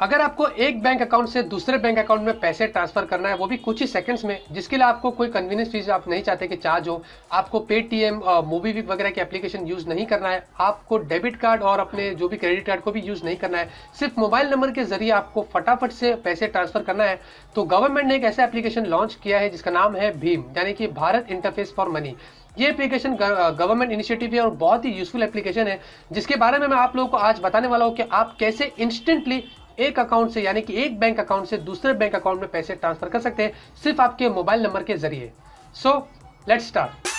अगर आपको एक बैंक अकाउंट से दूसरे बैंक अकाउंट में पैसे ट्रांसफर करना है, वो भी कुछ ही सेकंड्स में, जिसके लिए आपको कोई कन्वीनियंस फीस आप नहीं चाहते कि चार्ज हो, आपको पेटीएम, मोबीक्विक वगैरह के एप्लीकेशन यूज नहीं करना है, आपको डेबिट कार्ड और अपने जो भी क्रेडिट कार्ड को भी यूज नहीं करना है, सिर्फ मोबाइल नंबर के जरिए आपको फटाफट से पैसे ट्रांसफर करना है, तो गवर्नमेंट ने एक ऐसा एप्लीकेशन लॉन्च किया है जिसका नाम है भीम, यानी कि भारत इंटरफेस फॉर मनी। ये एप्लीकेशन गवर्नमेंट इनिशिएटिव है और बहुत ही यूजफुल एप्लीकेशन है, जिसके बारे में मैं आप लोगों को आज बताने वाला हूं कि आप कैसे इंस्टेंटली एक अकाउंट से, यानी कि एक बैंक अकाउंट से दूसरे बैंक अकाउंट में पैसे ट्रांसफर कर सकते हैं सिर्फ आपके मोबाइल नंबर के जरिए। So let's start.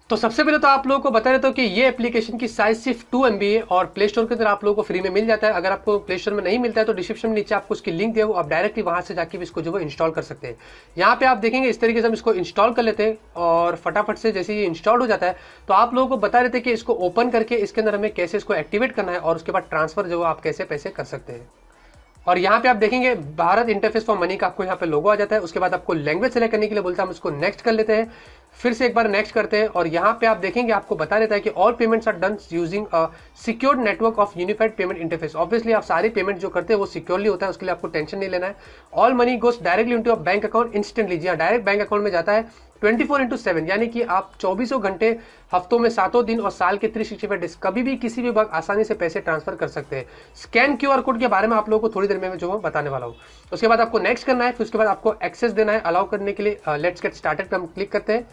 तो सबसे पहले तो आप लोगों को बता देता हूं कि ये एप्लीकेशन की साइज सिर्फ 2 MB है और प्ले स्टोर के अंदर आप लोगों को फ्री में मिल जाता है। अगर आपको प्ले स्टोर में नहीं मिलता है तो डिस्क्रिप्शन में नीचे आपको उसकी लिंक दिया हो, आप डायरेक्टली वहां से जाके भी इसको जो है इंस्टॉल कर सकते हैं। यहाँ पे आप देखेंगे इस तरीके से हम इसको इंस्टॉल कर लेते हैं और फटाफट से जैसे ये इंस्टॉल हो जाता है तो आप लोगों को बता देते हैं कि इसको ओपन करके इसके अंदर हमें कैसे इसको एक्टिवेट करना है और उसके बाद ट्रांसफर जो आप कैसे पैसे कर सकते हैं। और यहाँ पे आप देखेंगे भारत इंटरफेस फॉर मनी का आपको यहाँ पे लोगो आ जाता है। उसके बाद आपको लैंग्वेज सेलेक्ट करने के लिए बोलता है, हम इसको नेक्स्ट कर लेते हैं, फिर से एक बार नेक्स्ट करते हैं और यहाँ पे आप देखेंगे आपको बता देता है कि all payments are done using a secured network of unified payment interface. Obviously आप सारे पेमेंट जो करते हैं वो सिक्योरली होता है, उसके लिए आपको टेंशन नहीं लेना है। All money goes directly into your bank account instantly. जी हाँ, डायरेक्ट बैंक अकाउंट में जाता है 24/7, यानी कि आप 24 घंटे हफ्तों में 7 दिन और साल के 365 डेज कभी भी किसी भी वक्त आसानी से पैसे ट्रांसफर कर सकते हैं। स्कैन QR कोड के बारे में आप लोगों को थोड़ी देर में जो बताने वाला हूँ। उसके बाद आपको नेक्स्ट करना है, फिर उसके बाद आपको एक्सेस देना है अलाउ करने के लिए। लेट्स गेट स्टार्टेड पे हम क्लिक करते हैं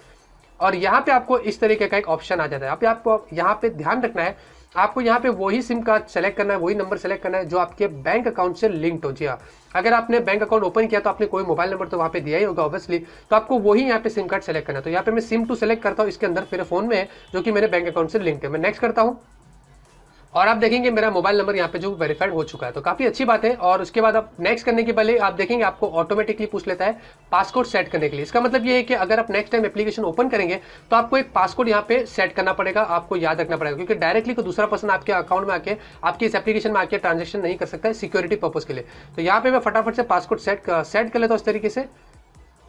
और यहाँ पे आपको इस तरीके का एक ऑप्शन आ जाता है। आपको यहाँ पे ध्यान रखना है, आपको यहाँ पे वही सिम कार्ड सेलेक्ट करना है, वही नंबर सेलेक्ट करना है जो आपके बैंक अकाउंट से लिंक्ड हो। जी हाँ, अगर आपने बैंक अकाउंट ओपन किया तो आपने कोई मोबाइल नंबर तो वहाँ पे दिया ही होगा ऑब्वियसली, तो आपको वही यहाँ पे सिम कार्ड सेलेक्ट करना है। तो यहाँ पे मैं SIM2 सेलेक्ट करता हूँ, इसके अंदर मेरे फोन में है जो कि मेरे बैंक अकाउंट से लिंक्ड है। मैं नेक्स्ट करता हूँ और आप देखेंगे मेरा मोबाइल नंबर यहाँ पे जो वेरीफाइड हो चुका है, तो काफी अच्छी बात है। और उसके बाद आप नेक्स्ट करने के पहले आप देखेंगे आपको ऑटोमेटिकली पूछ लेता है पासकोड सेट करने के लिए। इसका मतलब ये है कि अगर आप नेक्स्ट टाइम एप्लीकेशन ओपन करेंगे तो आपको एक पासकोड यहाँ पे सेट करना पड़ेगा, आपको याद रखना पड़ेगा, क्योंकि डायरेक्टली कोई दूसरा पर्सन आपके अकाउंट में आके आपकी इस एप्लीकेशन में आके ट्रांजेक्शन नहीं कर सकता है सिक्योरिटी पर्पज के लिए। तो यहाँ पे मैं फटाफट से पासकोड सेट कर लेता हूँ इस तरीके से।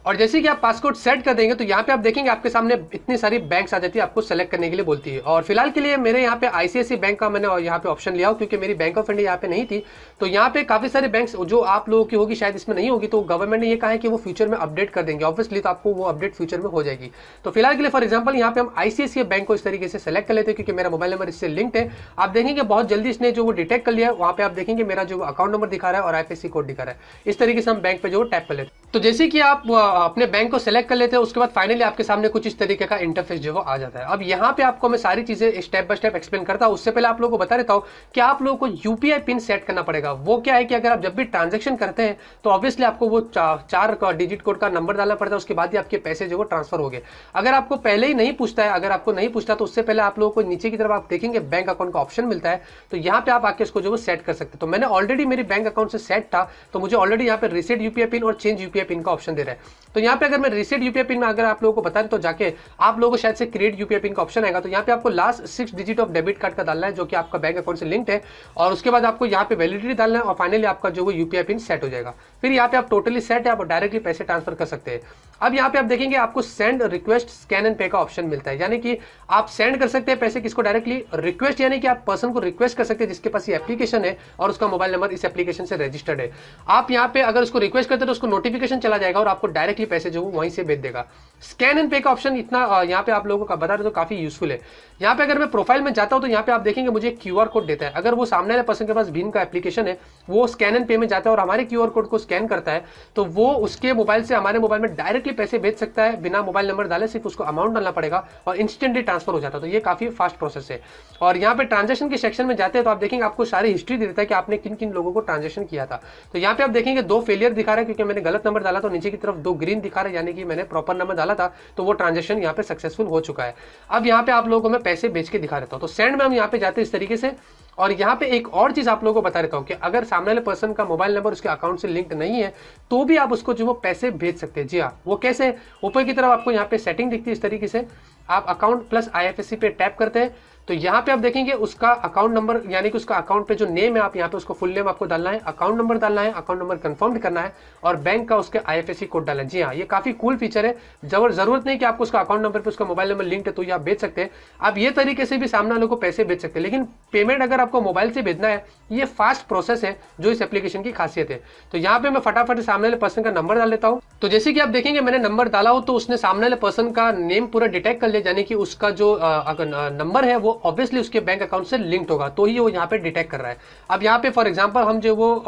और जैसे कि आप पासकोड सेट कर देंगे तो यहाँ पे आप देखेंगे आपके सामने इतनी सारी बैंक्स आ जाती है, आपको सेलेक्ट करने के लिए बोलती है। और फिलहाल के लिए मेरे यहाँ पे ICICI बैंक का मैंने यहाँ पे ऑप्शन लिया हो, क्योंकि मेरी बैंक ऑफ इंडिया यहाँ पे नहीं थी। तो यहाँ पे काफी सारे बैंक्स जो आप लोगों की होगी शायद इसमें नहीं होगी, तो गवर्नमेंट ने ये कहा है कि वो फ्यूचर में अपडेट कर देंगे ऑब्वियसली, तो आपको वो अपडेट फ्यूचर में हो जाएगी। तो फिलहाल के लिए फॉर एग्जाम्पल यहाँ पे हम ICICI बैंक को इस तरीके से सेलेक्ट कर लेते हैं, क्योंकि मेरा मोबाइल नंबर इससे लिंक्ड है। आप देखेंगे बहुत जल्दी इसने जो वो डिटेक्ट कर लिया है, वहाँ पे आप देखेंगे मेरा जो अकाउंट नंबर दिखा रहा है और IFSC कोड दिखा रहा है। इस तरीके से हम बैंक पे जो टैप कर लेते हैं। तो जैसे कि आप अपने बैंक को सेलेक्ट कर लेते हैं, उसके बाद फाइनली आपके सामने कुछ इस तरीके का इंटरफेस जो आ जाता है। अब यहाँ पे आपको मैं सारी चीजें स्टेप बाय स्टेप एक्सप्लेन करता हूँ। उससे पहले आप लोगों को बता देता हूँ कि आप लोगों को UPI पिन सेट करना पड़ेगा। वो क्या है कि अगर आप जब भी ट्रांजेक्शन करते हैं तो ऑब्वियसली आपको वो 4 डिजिट कोड का नंबर डालना पड़ता है, उसके बाद ही आपके पैसे जो ट्रांसफर हो गए। अगर आपको पहले ही नहीं पूछता है, अगर आपको नहीं पूछता तो उससे पहले आप लोगों को नीचे की तरफ आप देखेंगे बैंक अकाउंट का ऑप्शन मिलता है, तो यहाँ पे आप आके इसको जो सेट कर सकते हैं। तो मैंने ऑलरेडी मेरी बैंक अकाउंट से सेट था, तो मुझे ऑलरेडी यहाँ पे रीसेट UPI पिन और चेंज UPI पिन का ऑप्शन दे रहा है। तो यहाँ पे अगर मैं रीसेट UPI पिन में अगर आप लोगों को बता दें तो जाके आप लोगों को शायद से क्रिएट UPI पिन का ऑप्शन आएगा। तो यहाँ पे आपको last 6 digit of debit card का डालना है जो कि आपका बैंक अकाउंट से लिंक्ड है, और उसके बाद आपको यहाँ पे वैलिडिटी डालना है और फाइनली आपका जो वो UPI पिन सेट हो जाएगा। फिर यहाँ पे आप टोटली सेट है, आप डायरेक्टली पैसे ट्रांसफर कर सकते हैं। अब यहाँ पे आप देखेंगे आपको सेंड रिक्वेस्ट स्कैन एंड पे का ऑप्शन मिलता है, यानी कि आप सेंड कर सकते हैं पैसे किसको डायरेक्टली, रिक्वेस्ट यानी कि आप पर्सन को रिक्वेस्ट कर सकते हैं जिसके पास ये एप्लीकेशन है और उसका मोबाइल नंबर इस एप्लीकेशन से रजिस्टर्ड है। आप यहाँ पे अगर उसको रिक्वेस्ट करते हैं तो उसको नोटिफिकेशन चला जाएगा और आपको डायरेक्टली पैसे जो वहीं से भेज देगा। स्कैन एंड पे का ऑप्शन इतना यहाँ पे आप लोगों को बता रहे तो काफी यूजफुल है। यहाँ पे अगर मैं प्रोफाइल में जाता हूँ तो यहाँ पे आप देखेंगे मुझे QR कोड देता है। अगर वो सामने वाले पर्सन के पास भीम का एप्लीकेशन है, वो स्कैन एंड पे में जाता है और हमारे QR कोड को स्कैन करता है, तो वो उसके मोबाइल से हमारे मोबाइल में डायरेक्टली पैसे भेज सकता है बिना मोबाइल नंबर डाले, सिर्फ उसको अमाउंट डालना पड़ेगा और इंस्टेंटली ट्रांसफर हो जाता है। तो ये काफी फास्ट प्रोसेस है। और यहाँ पे ट्रांजेक्शन के सेक्शन में जाते हैं तो आप देखेंगे आपको सारी हिस्ट्री दे देता है कि आपने किन किन लोगों को ट्रांजेक्शन किया था। तो यहाँ पे आप देखेंगे 2 फेलियर दिखा रहा है क्योंकि मैंने गलत नंबर डाला, तो नीचे की तरफ 2 ग्रीन दिखा रहा है, यानी कि मैंने प्रॉपर नंबर डाला था, तो वो ट्रांजेक्शन यहाँ पे सक्सेसफुल हो चुका है। अब यहाँ पे आप लोगों को मैं पैसे भेज के दिखा देता हूँ। तो सेंड में हम यहाँ पे जाते हैं इस तरीके से। और यहाँ पे एक और चीज आप लोगों को बता देता हूँ कि अगर सामने वाले पर्सन का मोबाइल नंबर उसके अकाउंट से लिंक नहीं है तो भी आप उसको जो वो पैसे भेज सकते हैं। जी हाँ, वो कैसे, ऊपर की तरफ आपको यहाँ पे सेटिंग दिखती है इस तरीके से, आप अकाउंट प्लस IFSC पे टैप करते हैं तो यहाँ पे आप देखेंगे उसका अकाउंट नंबर, यानी कि उसका अकाउंट पे जो नेम है, आप यहाँ पे उसको फुल नेम आपको डालना है, अकाउंट नंबर डालना है, अकाउंट नंबर कंफर्म करना है और बैंक का उसके IFSC कोड डालना है। जी हाँ, ये काफी कूल फीचर है। जरूरत नहीं कि आपको उसका अकाउंट नंबर पे उसका मोबाइल नंबर लिंक है तो ये आप भेज सकते हैं। आप ये तरीके से भी सामने वालों को पैसे भेज सकते हैं, लेकिन पेमेंट अगर आपको मोबाइल से भेजना है, ये फास्ट प्रोसेस है जो इस एप्लीकेशन की खासियत है। तो यहाँ पे मैं फटाफट सामने वाले पर्सन का नंबर डाल देता हूँ। तो जैसे कि आप देखेंगे मैंने नंबर डाला हो तो उसने सामने वाले पर्सन का नेम पूरा डिटेक्ट कर लिया, यानी कि उसका जो नंबर है वो ऑब्वियसली उसके बैंक अकाउंट से लिंक्ड होगा, तो ही वो यहाँ पे डिटेक्ट कर रहा है। अब यहाँ पे फॉर एग्जांपल हम जो वो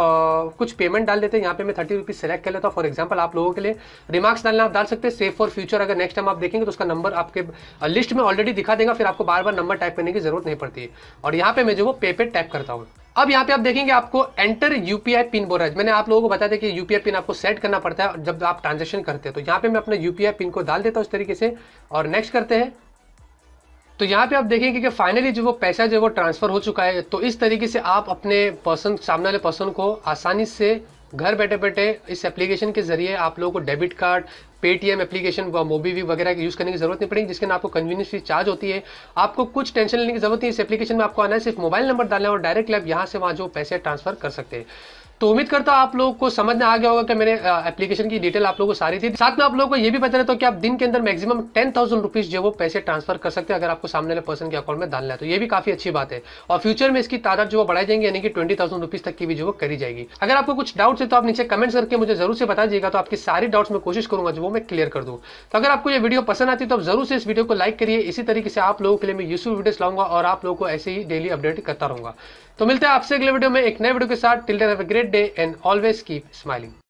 कुछ पेमेंट डाल देते हैं, यहाँ पे मैं 30 रुपीज सेलेक्ट कर लेता हूँ। फॉर एग्जांपल आप लोगों के लिए रिमार्क्स डालना आप डाल सकते हैं, सेव फॉर फ्यूचर। अगर नेक्स्ट टाइम आप देखेंगे तो उसका नंबर आपके लिस्ट में ऑलरेडी दिखा देगा, फिर आपको बार बार नंबर टाइप करने की जरूरत नहीं पड़ती है। और यहाँ पे मैं जो वो पे टैप करता हूँ। अब यहाँ पे आप देखेंगे आपको एंटर यूपीआई पिन बोल रहा है। मैंने आप लोगों को बताया था कि यूपीआई पिन आपको सेट करना पड़ता है जब आप ट्रांजेक्शन करते हैं। तो यहाँ पे मैं अपना यूपीआई पिन को डाल देता हूँ इस तरीके से और नेक्स्ट करते हैं। तो यहाँ पे आप देखेंगे कि फाइनली जो वो पैसा जो वो ट्रांसफर हो चुका है। तो इस तरीके से आप अपने पर्सन, सामने वाले पर्सन को आसानी से घर बैठे बैठे इस एप्लीकेशन के जरिए आप लोगों को डेबिट कार्ड, पेटीएम एप्लीकेशन, मोबीवी वगैरह यूज करने की जरूरत नहीं पड़ेगी, जिसके ना आपको कन्वीनियंस फीस चार्ज होती है। आपको कुछ टेंशन लेने की जरूरत नहीं। इस एप्लीकेशन में आपको आना है, सिर्फ मोबाइल नंबर डालना है और डायरेक्टली आप यहाँ से वहाँ जो पैसे ट्रांसफर कर सकते हैं। तो उम्मीद करता हूं आप लोगों को समझ में आ गया होगा कि मैंने एप्लीकेशन की डिटेल आप लोगों को सारी थी। साथ में आप लोगों को ये भी बता रहा था कि आप दिन के अंदर मैक्सिमम 10,000 रुपीज जो वो पैसे ट्रांसफर कर सकते हैं अगर आपको सामने वाले पर्सन के अकाउंट में डालना है। तो ये भी काफी अच्छी बात है और फ्यूचर में इसकी तादाद जो बढ़ाई जाएंगे, यानी कि 20,000 रुपीज तक की भी जो वो करी जाएगी। अगर आपको कुछ डाउट्स है तो आप नीचे कमेंट्स करके मुझे जरूर से बता दीजिएगा, तो आपकी सारी डाउट्स में कोशिश करूंगा जो वो मैं क्लियर कर दूं। तो अगर आपको ये वीडियो पसंद आती है तो आप जरूर से इस वीडियो को लाइक करिए। इसी तरीके से आप लोगों के लिए मैं यूजफुल वीडियोस लाऊंगा और आप लोगों को ऐसे ही डेली अपडेट करता रहूंगा। तो मिलते हैं आपसे अगले वीडियो में एक नए वीडियो के साथ। Till then have a great day and always keep smiling.